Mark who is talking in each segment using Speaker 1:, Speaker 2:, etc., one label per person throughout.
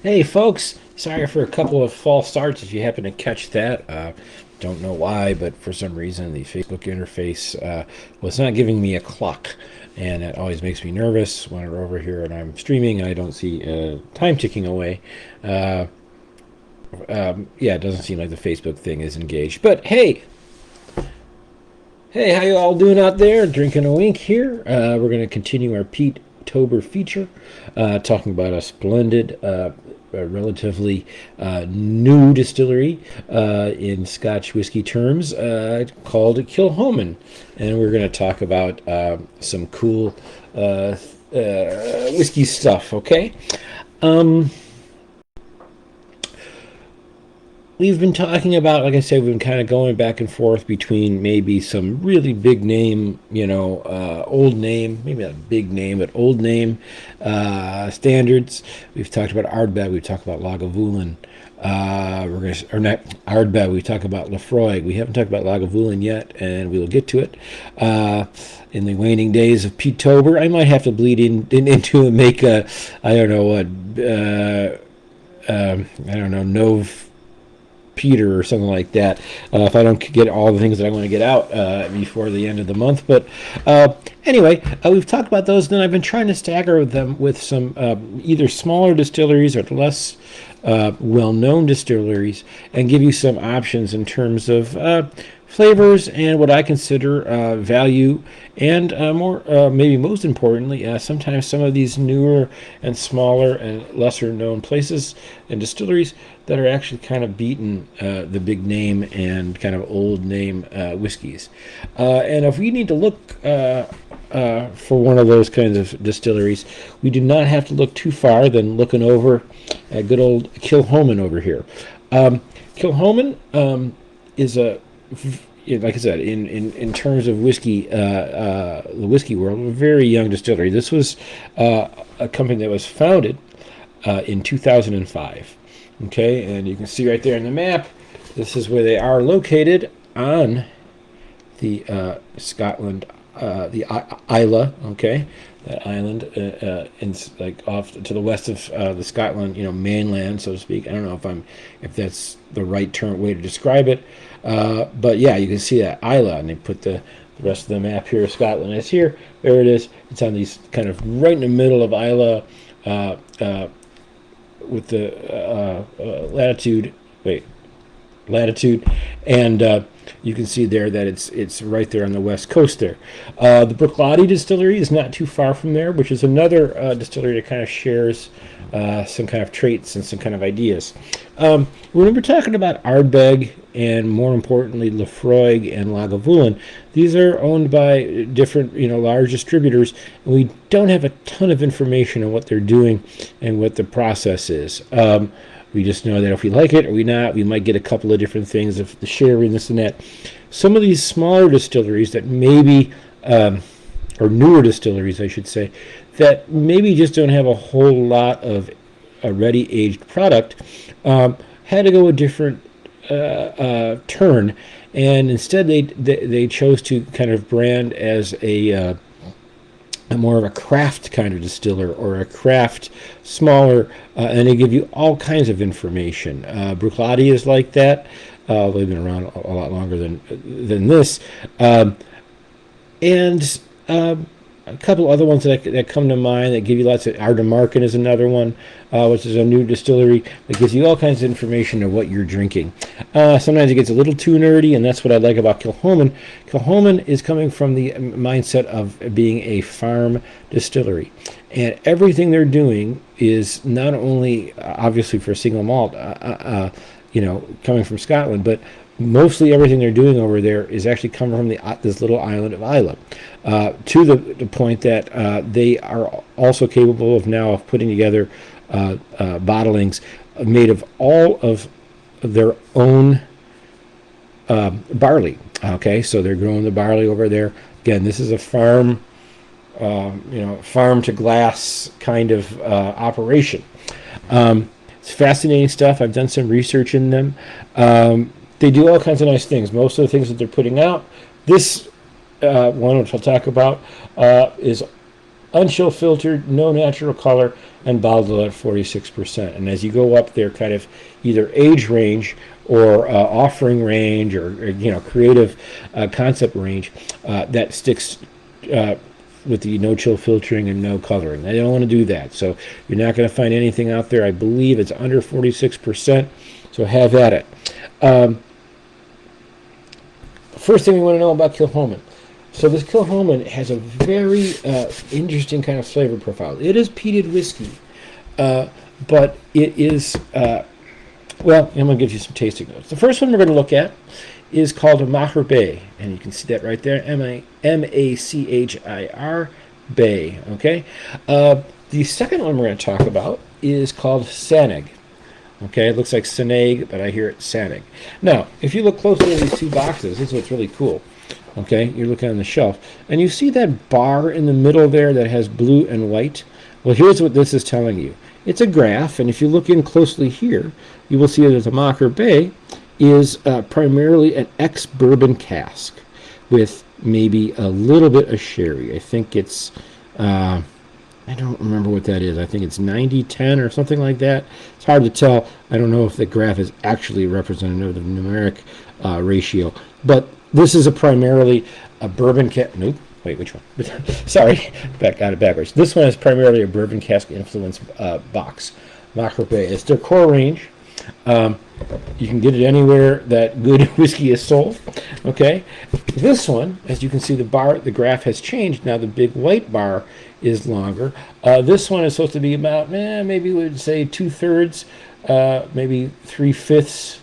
Speaker 1: Hey folks, sorry for a couple of false starts if you happen to catch that. Don't know why, but for some reason the Facebook interface was not giving me a clock. And it always makes me nervous when we're over here and I'm streaming and I don't see time ticking away. Uh, yeah, it doesn't seem like the Facebook thing is engaged. But hey, how you all doing out there? Drinking a wink here. We're going to continue our Peatober feature, talking about a splendid, relatively new distillery in Scotch whiskey terms called Kilchoman. And we're going to talk about some cool whiskey stuff, okay? Um, we've been talking about, like I said, we've been kind of going back and forth between maybe some really big name, old name, maybe not big name, but old name standards. We've talked about Ardbeg, we've talked about Lagavulin. Or not Ardbeg, we talk about Lafroig. We haven't talked about Lagavulin yet, and we will get to it. In the waning days of Peatober, I might have to bleed into and make a, I don't know what, I don't know, Nov Peter or something like that, if I don't get all the things that I want to get out before the end of the month. But anyway, we've talked about those. Then I've been trying to stagger them with some either smaller distilleries or less well-known distilleries and give you some options in terms of flavors and what I consider value, and more maybe most importantly, sometimes some of these newer and smaller and lesser known places and distilleries that are actually kind of beating the big name and kind of old name whiskeys. And if we need to look for one of those kinds of distilleries, we do not have to look too far than looking over at good old Kilchoman over here. Kilchoman is a, like I said, in terms of whiskey, the whiskey world, a very young distillery. This was a company that was founded in 2005. Okay, and you can see right there in the map, this is where they are located on the Scotland, the Islay. Okay, that island, in like off to the west of the Scotland, mainland, so to speak. I don't know if that's the right term way to describe it, but yeah, you can see that Islay, and they put the rest of the map here. Scotland is here. There it is. It's on these kind of right in the middle of Islay. With the latitude, and you can see there that it's right there on the west coast there. The Bruichladdich distillery is not too far from there, which is another distillery that kind of shares some kind of traits and some kind of ideas. When we're talking about Ardbeg and more importantly Lafroig and Lagavulin, these are owned by different large distributors, and we don't have a ton of information on what they're doing and what the process is. We just know that if we like it or we might get a couple of different things of the sharing, this and that. Some of these smaller distilleries that maybe, or newer distilleries, I should say, that maybe just don't have a whole lot of a ready aged product, had to go a different turn, and instead they chose to kind of brand as a more of a craft kind of distiller, or a craft smaller, and they give you all kinds of information. Bruichladdich is like that. They've been around a lot longer than this, and a couple other ones that come to mind that give you lots of. Ardnamurchan is another one, which is a new distillery that gives you all kinds of information of what you're drinking. Sometimes it gets a little too nerdy, and that's what I like about Kilchoman. Kilchoman is coming from the mindset of being a farm distillery, and everything they're doing is not only obviously for single malt, coming from Scotland, but mostly everything they're doing over there is actually coming from this little island of Islay, to the point that they are also capable of now putting together bottlings made of all of their own barley. Okay, so they're growing the barley over there. Again, this is a farm, farm to glass kind of operation. It's fascinating stuff. I've done some research in them. They do all kinds of nice things. Most of the things that they're putting out, this one, which I'll talk about, is unchill filtered, no natural color, and bottled at 46%. And as you go up their kind of either age range or offering range or creative concept range, that sticks with the no chill filtering and no coloring. They don't want to do that, so you're not going to find anything out there. I believe it's under 46%, so have at it. First thing we want to know about Kilchoman. So this Kilchoman has a very interesting kind of flavor profile. It is peated whiskey, but it is, well, I'm going to give you some tasting notes. The first one we're going to look at is called a Machir Bay, and you can see that right there, M-A-C-H-I-R Bay, okay? The second one we're going to talk about is called Sanaig. Okay, it looks like Sanaig, but I hear it Sanaig. Now, if you look closely at these two boxes, this is what's really cool. Okay, you're looking on the shelf, and you see that bar in the middle there that has blue and white? Well, here's what this is telling you. It's a graph, and if you look in closely here, you will see that the Machir Bay is primarily an ex-bourbon cask with maybe a little bit of sherry. I think it's... I don't remember what that is. I think it's 90-10 or something like that. It's hard to tell. I don't know if the graph is actually representative of the numeric ratio. But this is primarily a bourbon cask. Nope. Wait, which one? Sorry, got it backwards. This one is primarily a bourbon cask influence box. Machir Bay. It's their core range. You can get it anywhere that good whiskey is sold. Okay. This one, as you can see, the graph has changed. Now the big white bar is longer. This one is supposed to be about, maybe we would say 2/3, maybe 3/5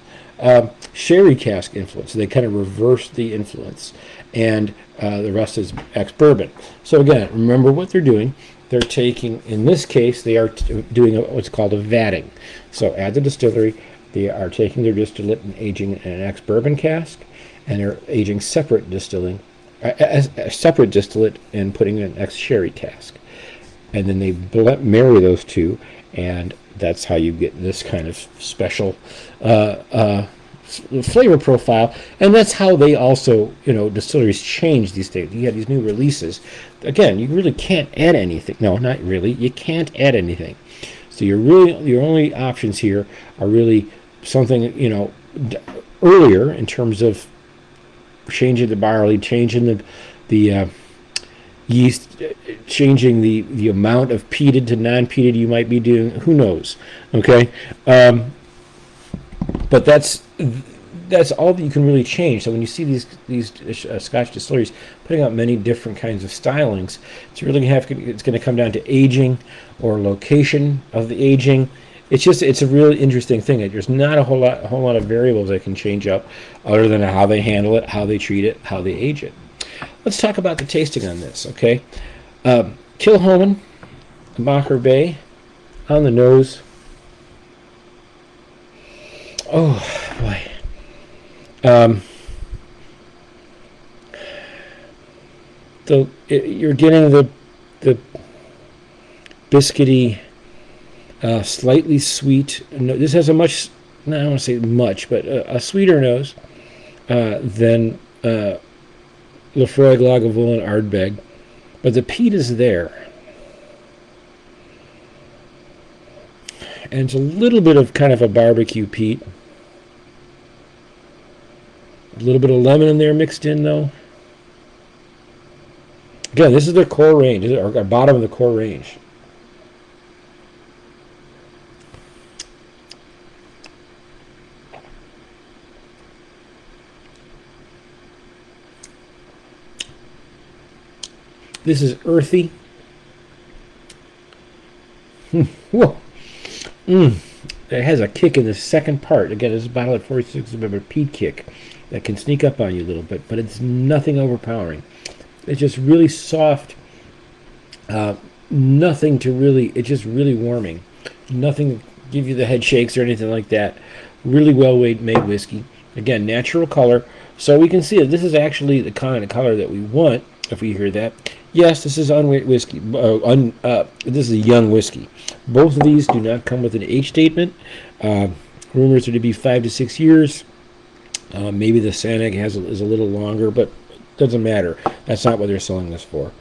Speaker 1: sherry cask influence. So they kind of reverse the influence, and the rest is ex-bourbon. So again, remember what they're doing. They're taking, in this case, they are doing what's called a vatting. So at the distillery, they are taking their distillate and aging in an ex-bourbon cask, and they're aging separate a separate distillate and putting in an ex-sherry cask. And then they marry those two, and that's how you get this kind of special flavor profile. And that's how they also, distilleries change these things. You have these new releases. Again, you really can't add anything. No, not really. You can't add anything. So your only options here are really something, earlier in terms of changing the barley, changing the yeast, changing the amount of peated to non-peated you might be doing. Who knows? Okay, but that's all that you can really change. So when you see these Scotch distilleries putting out many different kinds of stylings, it's going to come down to aging or location of the aging. It's a really interesting thing. There's not a whole lot of variables that can change up, other than how they handle it, how they treat it, how they age it. Let's talk about the tasting on this, okay? Kilchoman, Machir Bay, on the nose. Oh boy. You're getting the biscuity, slightly sweet. This has a much, I don't want to say much, but a sweeter nose than Lefroy, Lagavulin, Ardbeg, but the peat is there, and it's a little bit of kind of a barbecue peat. A little bit of lemon in there mixed in, though. Again, this is their core range, or bottom of the core range. This is earthy. Whoa. It has a kick in the second part. Again, this is bottle at 46, remember, peat kick that can sneak up on you a little bit, but it's nothing overpowering. It's just really soft. Nothing to really, it's just really warming. Nothing to give you the head shakes or anything like that. Really well made whiskey. Again, natural color. So we can see that this is actually the kind of color that we want, if we hear that. Yes, this is unweight whiskey. This is a young whiskey. Both of these do not come with an age statement. Rumors are to be 5 to 6 years. Maybe the Sanaig is a little longer, but doesn't matter. That's not what they're selling this for.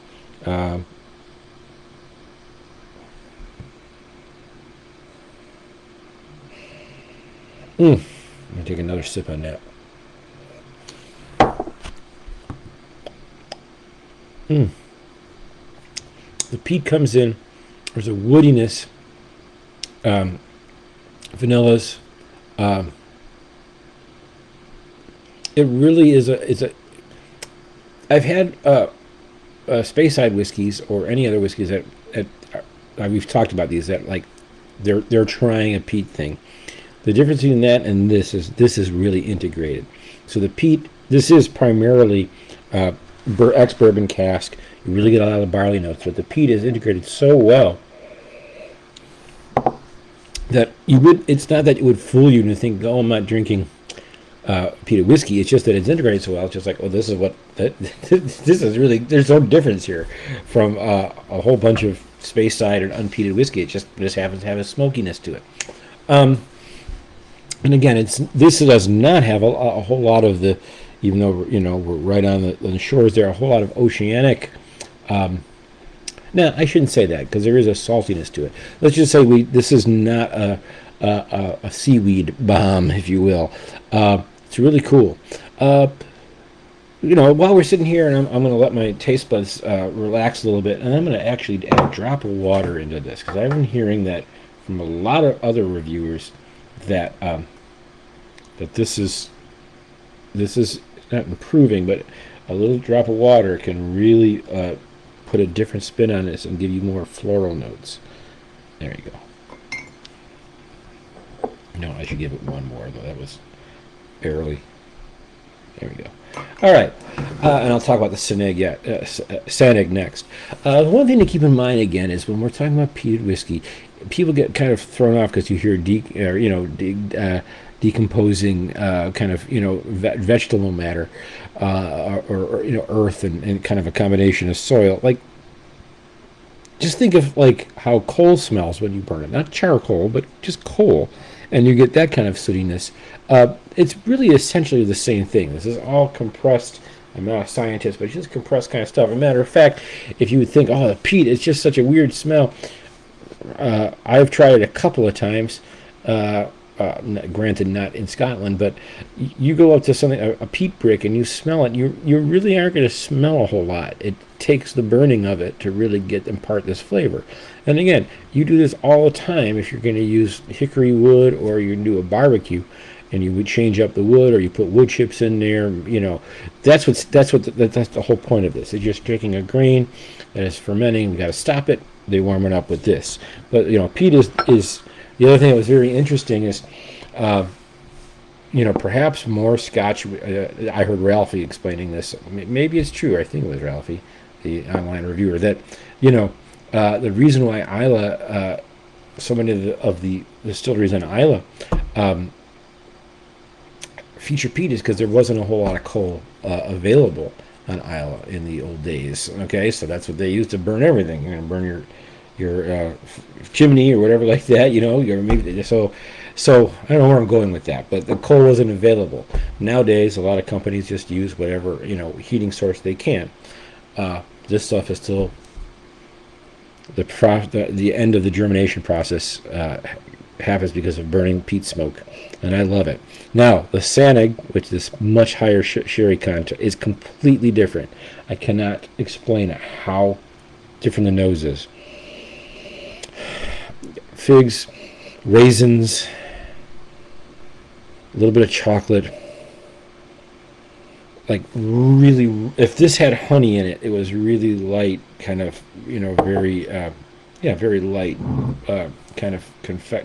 Speaker 1: Let me take another sip on that. The peat comes in. There's a woodiness, vanillas. It really is a. It's a. I've had Speyside whiskeys or any other whiskeys that we've talked about these that like they're trying a peat thing. The difference between that and this is really integrated. So the peat, this is primarily ex-bourbon cask. You really get a lot of the barley notes, but the peat is integrated so well that you would. It's not that it would fool you to think, oh, I'm not drinking peated whiskey. It's just that it's integrated so well. It's just like, oh, this is what this is really. There's no difference here from a whole bunch of Speyside and unpeated whiskey. It just happens to have a smokiness to it. And again, this does not have a whole lot of the, even though we're right on the shores there, a whole lot of oceanic. No, I shouldn't say that because there is a saltiness to it. Let's just say this is not a seaweed bomb, if you will. It's really cool. While we're sitting here, and I'm going to let my taste buds relax a little bit, and I'm going to actually add a drop of water into this because I've been hearing that from a lot of other reviewers that that this is not improving, but a little drop of water can really put a different spin on this and give you more floral notes. There you go. No, I should give it one more though. That was barely. There we go. All right, and I'll talk about the Sanaig next. One thing to keep in mind again is when we're talking about peated whiskey, people get kind of thrown off because you hear decomposing kind of vegetable matter or earth and kind of a combination of soil. Like, just think of like how coal smells when you burn it, not charcoal, but just coal, and you get that kind of sootiness. It's really essentially the same thing. This is all compressed. I'm not a scientist, but it's just compressed kind of stuff. As a matter of fact, if you would think, oh, the peat, it's just such a weird smell. I've tried it a couple of times. Granted, not in Scotland, but you go up to something, a peat brick, and you smell it. You really aren't going to smell a whole lot. It takes the burning of it to really impart this flavor. And again, you do this all the time if you're going to use hickory wood or you do a barbecue, and you would change up the wood or you put wood chips in there. That's the whole point of this. It's just taking a grain that is fermenting. We got to stop it. They warm it up with this. But peat is the other thing that was very interesting is, perhaps more Scotch. I heard Ralphie explaining this. Maybe it's true. I think it was Ralphie, the online reviewer, that the reason why Islay, so many of the distilleries in Islay feature peat is because there wasn't a whole lot of coal available on Islay in the old days. Okay, so that's what they used to burn everything. You're gonna burn your chimney or whatever like that. So I don't know where I'm going with that, but the coal wasn't available. Nowadays, a lot of companies just use whatever heating source they can. This stuff is still the end of the germination process happens because of burning peat smoke, and I love it. Now, the Sanaig, which is much higher sherry content, is completely different. I cannot explain how different the nose is. Figs, raisins, a little bit of chocolate. Like really, if this had honey in it, it was really light, kind of, very, very light, kind of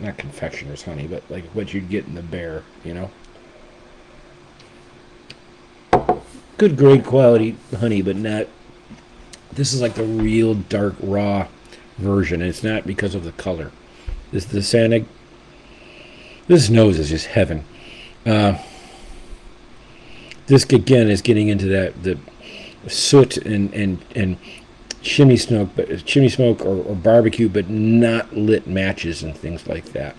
Speaker 1: not confectioner's honey, but like what you'd get in the bear, Good, great quality honey, but not. This is like the real dark raw version, and it's not because of the color. This the Sanaig. This nose is just heaven. This again is getting into the soot and chimney smoke or barbecue, but not lit matches and things like that.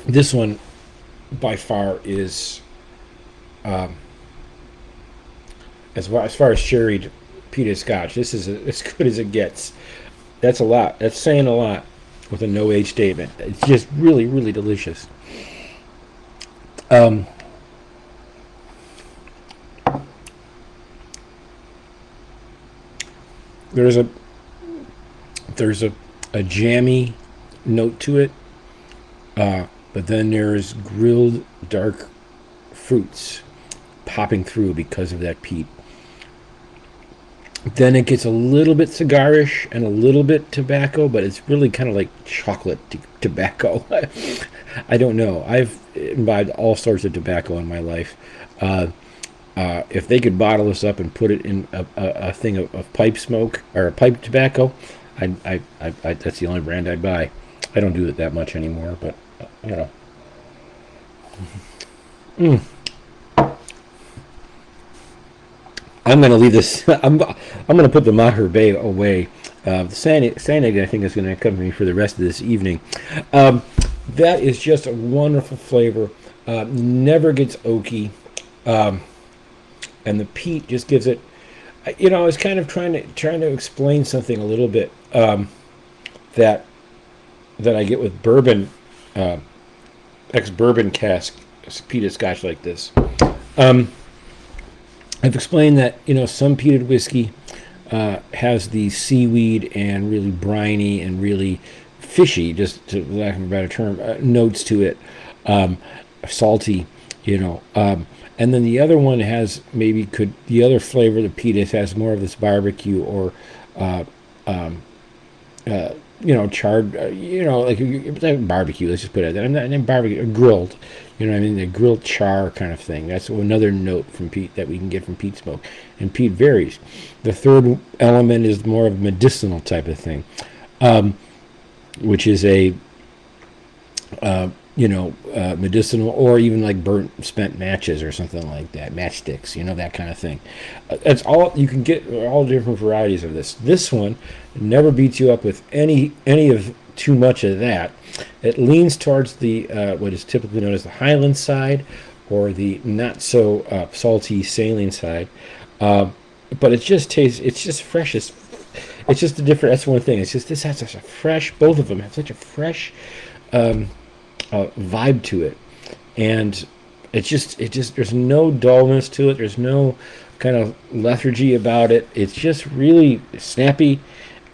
Speaker 1: This one, by far, is as far as sherried peated Scotch, this is as good as it gets. That's a lot. That's saying a lot with a no age statement. It's just really, really delicious. Um, there's a there's a jammy note to it, but then there's grilled dark fruits popping through because of that peat. Then it gets a little bit cigarish and a little bit tobacco, but it's really kind of like chocolate tobacco. I don't know. I've imbibed all sorts of tobacco in my life. If they could bottle this up and put it in a thing of pipe smoke or a pipe tobacco, that's the only brand I'd buy. I don't do it that much anymore, but you know. Mm. I'm going to leave this. I'm going to put the Machir Bay away. The Sanaig, I think, is going to accompany me for the rest of this evening. That is just a wonderful flavor. Never gets oaky, and the peat just gives it. I was kind of trying to explain something a little bit that I get with bourbon, ex-bourbon cask peated Scotch like this. I've explained that some peated whiskey has the seaweed and really briny and really fishy, just to lack of a better term, notes to it, salty, and then the other one has the other flavor, the peated, has more of this barbecue or charred, like barbecue. Let's just put it. And barbecue, grilled. The grilled char kind of thing. That's another note from peat that we can get from peat smoke. And peat varies. The third element is more of a medicinal type of thing, which is a medicinal, or even like burnt spent matches or something like that, matchsticks, that kind of thing. That's all you can get. All different varieties of this. This one never beats you up with any of too much of that. It leans towards the what is typically known as the Highland side, or the not so salty saline side. But it just tastes. It's just fresh. It's just a different. That's one thing. It's just this has such a fresh. Both of them have such a fresh vibe to it, and it just there's no dullness to it. There's no kind of lethargy about it. It's just really snappy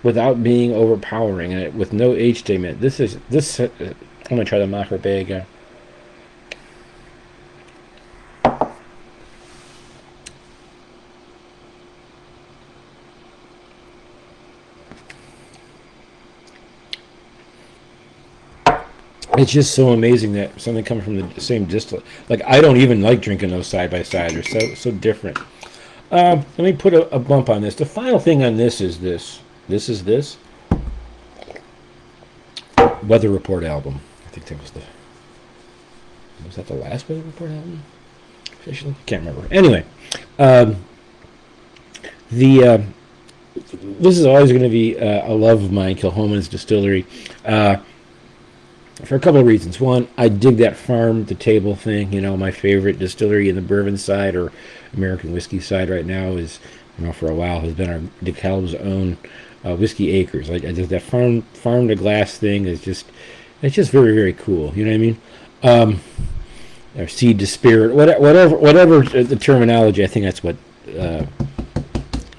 Speaker 1: without being overpowering, and with no age statement. I'm gonna try the Machir Bay again. It's just so amazing that something coming from the same distillate. Like, I don't even like drinking those side by side. They're so different. Let me put a bump on this. The final thing on this is this. This is this Weather Report album. I think that was that the last Weather Report album? Officially, can't remember. Anyway, this is always going to be a love of mine. Kilchoman's distillery. For a couple of reasons. One, I dig that farm to table thing. My favorite distillery in the bourbon side or American whiskey side right now is, for a while has been our DeKalb's own Whiskey Acres. I just that farm to glass thing is just very, very cool. You know what I mean? Or seed to spirit, whatever the terminology. I think that's what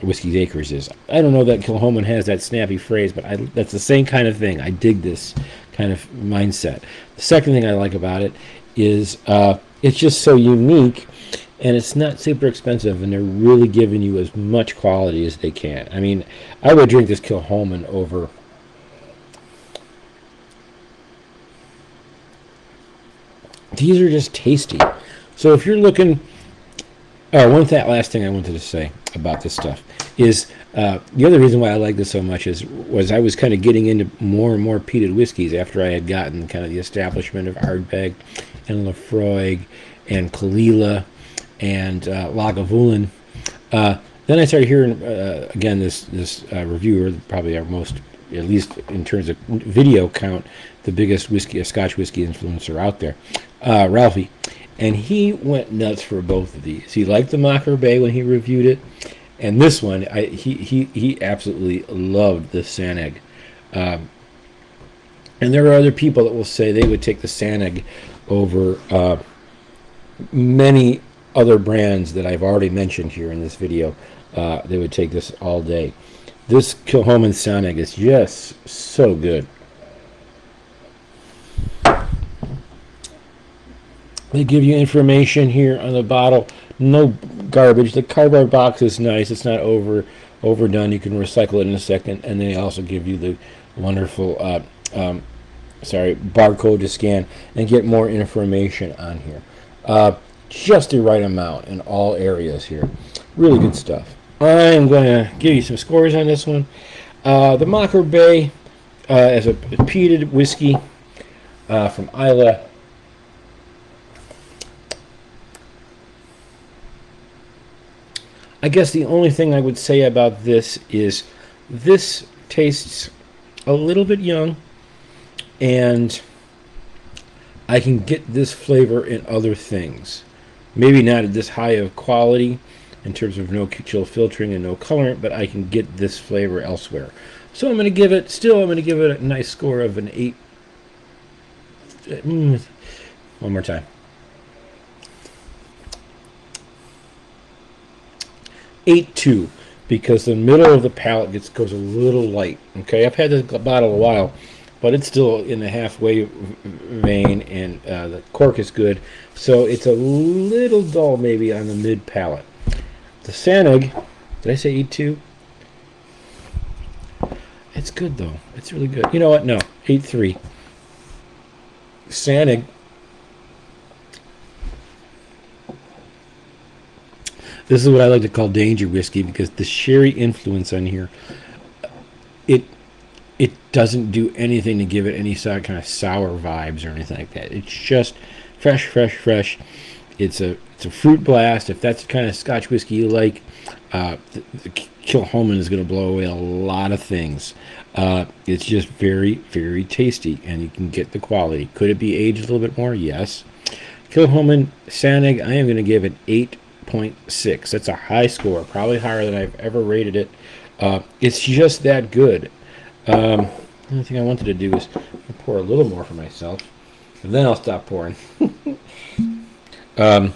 Speaker 1: Whiskey Acres is. I don't know that Kilchoman has that snappy phrase, but that's the same kind of thing. I dig this kind of mindset. The second thing I like about it is it's just so unique, and it's not super expensive, and they're really giving you as much quality as they can. I mean, I would drink this Kilchoman over these are just tasty. So if you're looking, last thing I wanted to say about this stuff is the other reason why I like this so much was I was kind of getting into more and more peated whiskeys after I had gotten kind of the establishment of Ardbeg and Laphroaig and Kalila and Lagavulin. Then I started hearing again this reviewer, probably our most, at least in terms of video count, the biggest Scotch whiskey influencer out there, Ralphie. and he went nuts for both of these. He liked the Machir Bay when he reviewed it, and this one, he absolutely loved the Sanaig. And there are other people that will say they would take the Sanaig over many other brands that I've already mentioned here in this video. They would take this all day. This Kilchoman Sanaig is just so good. They give you information here on the bottle. No garbage. The cardboard box is nice. It's not overdone. You can recycle it in a second. And they also give you the wonderful barcode to scan and get more information on here. Just the right amount in all areas here. Really good stuff. I'm going to give you some scores on this one. The Machir Bay as a peated whiskey from Islay. I guess the only thing I would say about this is this tastes a little bit young, and I can get this flavor in other things. Maybe not at this high of quality in terms of no chill filtering and no colorant, but I can get this flavor elsewhere. So I'm going to give it a nice score of an 8. One more time. 8.2, because the middle of the palate goes a little light. Okay, I've had this bottle a while, but it's still in the halfway vein, and the cork is good, so it's a little dull maybe on the mid palate. The Sanaig, did I say 8.2? It's good though. It's really good. You know what? No, 8.3. Sanaig. This is what I like to call danger whiskey, because the sherry influence on here, it doesn't do anything to give it any sort of kind of sour vibes or anything like that. It's just fresh. It's a fruit blast. If that's the kind of Scotch whiskey you like, the Kilchoman is going to blow away a lot of things. It's just very, very tasty, and you can get the quality. Could it be aged a little bit more? Yes. Kilchoman Sanaig, I am going to give it 8.6. That's a high score, probably higher than I've ever rated it. It's just that good. The only thing I wanted to do is pour a little more for myself, and then I'll stop pouring. I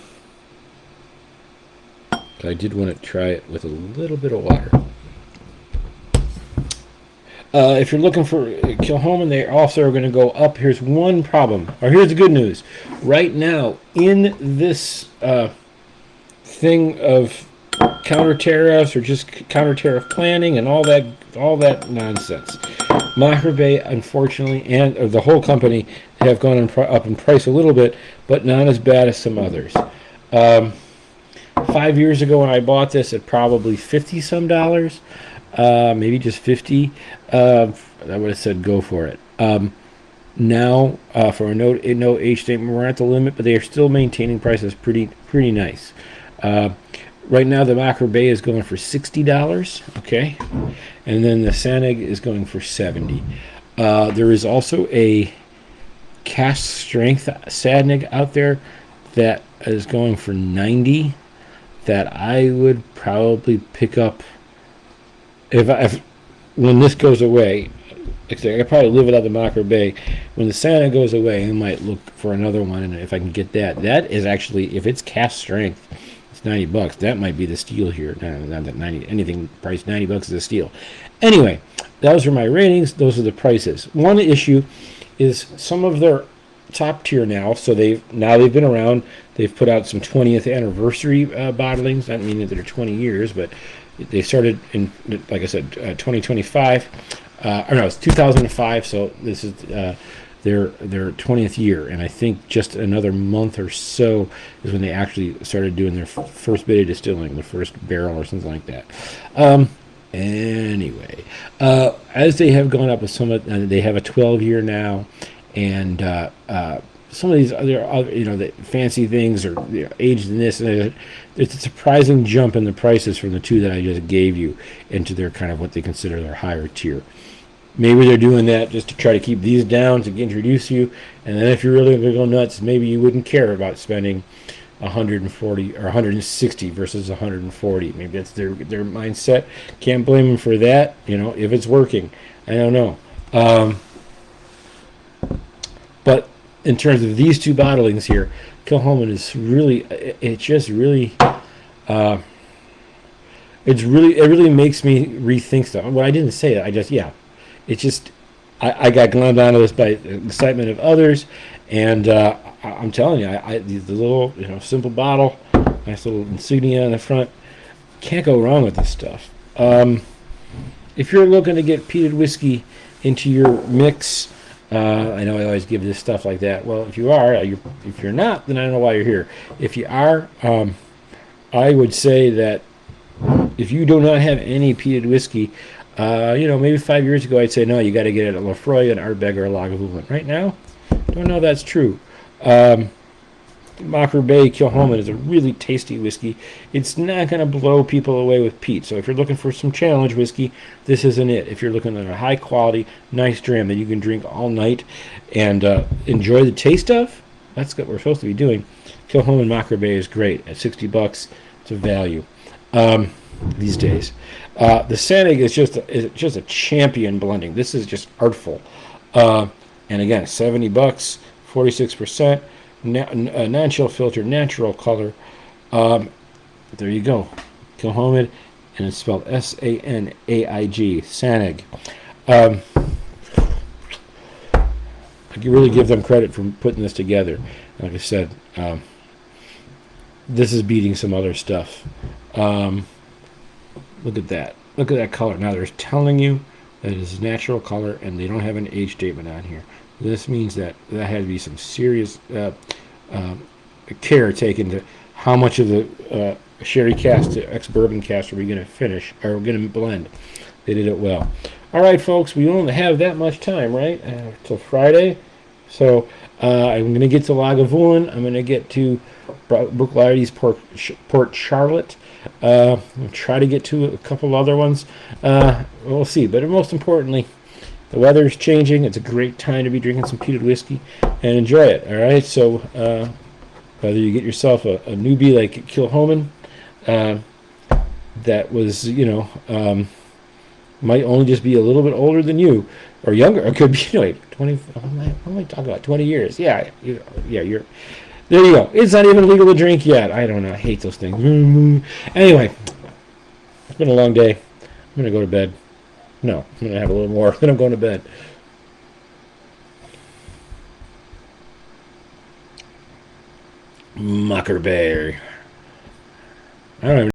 Speaker 1: did want to try it with a little bit of water. If you're looking for Kilchoman, they also are going to go up. Here's one problem, or here's the good news. Right now, in this thing of counter tariffs, or just counter tariff planning and all that nonsense, Machir Bay, unfortunately, and the whole company have gone up in price a little bit, but not as bad as some others. 5 years ago when I bought this at probably $50 some, maybe just 50, I would have said go for it. Now for a no age statement, we're at the limit, but they are still maintaining prices pretty nice. Right now the Machir Bay is going for $60, okay, and then the Sanaig is going for $70. There is also a cask strength Sanaig out there that is going for $90, that I would probably pick up if when this goes away. I could probably live without the Machir Bay. When the Sanaig goes away, I might look for another one, and if I can get that is actually, if it's cask strength, it's $90. That might be the steal here. Not that 90, anything priced $90 is a steal. Anyway, those are my ratings. Those are the prices. One issue is some of their top tier now. So they've been around. They've put out some 20th anniversary bottlings. Not meaning that they're 20 years, but they started in, like I said, 2025. Or no, it's 2005. So this is their 20th year, and I think just another month or so is when they actually started doing their first bit of distilling, the first barrel or something like that. Anyway, as they have gone up with some of, they have a 12-year now, and some of these other the fancy things are aged in this, and it's a surprising jump in the prices from the two that I just gave you into their kind of what they consider their higher tier. Maybe they're doing that just to try to keep these down to introduce you. And then if you're really going to go nuts, maybe you wouldn't care about spending 140 or 160 versus 140. Maybe that's their mindset. Can't blame them for that. If it's working, I don't know. But in terms of these two bottlings here, Kilchoman is really, it really makes me rethink stuff. Well, I didn't say it. It's just, I got glommed onto this by the excitement of others, and I'm telling you, the little, simple bottle, nice little insignia on the front, can't go wrong with this stuff. If you're looking to get peated whiskey into your mix, I know I always give this stuff like that. Well, if you are, if you're not, then I don't know why you're here. If you are, I would say that if you do not have any peated whiskey, maybe 5 years ago I'd say no, you got to get it at Lefroy, an Ardbeg, or a Lagavulin. Right now, don't know that's true. Machir Bay Kilchoman is a really tasty whiskey. It's not going to blow people away with peat. So if you're looking for some challenge whiskey, this isn't it. If you're looking at a high quality, nice dram that you can drink all night and enjoy the taste of, that's what we're supposed to be doing. Kilchoman Machir Bay is great at $60. It's a value these days. The Sanaig is just a champion blending. This is just artful. And again, $70, 46%. Non-chill filter, natural color. There you go. Kilchoman, and it's spelled Sanaig. Sanaig. I can really give them credit for putting this together. Like I said, this is beating some other stuff. Look at that. Look at that color. Now they're telling you that it is natural color, and they don't have an age statement on here. This means that had to be some serious care taken to how much of the sherry cask to ex-bourbon cask are we going to finish, or we're going to blend. They did it well. All right, folks, we only have that much time, right, till Friday. So I'm going to get to Lagavulin. I'm going to get to Bruichladdich Port Charlotte. I'll try to get to a couple other ones. We'll see. But most importantly, the weather's changing. It's a great time to be drinking some peated whiskey and enjoy it. All right. So whether you get yourself a newbie like Kilchoman, that was might only just be a little bit older than you or younger. It could be 20. What am I talking about? 20 years. Yeah. You're. There you go. It's not even legal to drink yet. I don't know. I hate those things. Anyway, it's been a long day. I'm going to go to bed. No, I'm going to have a little more. Then I'm going to bed. Machir Bay. I don't even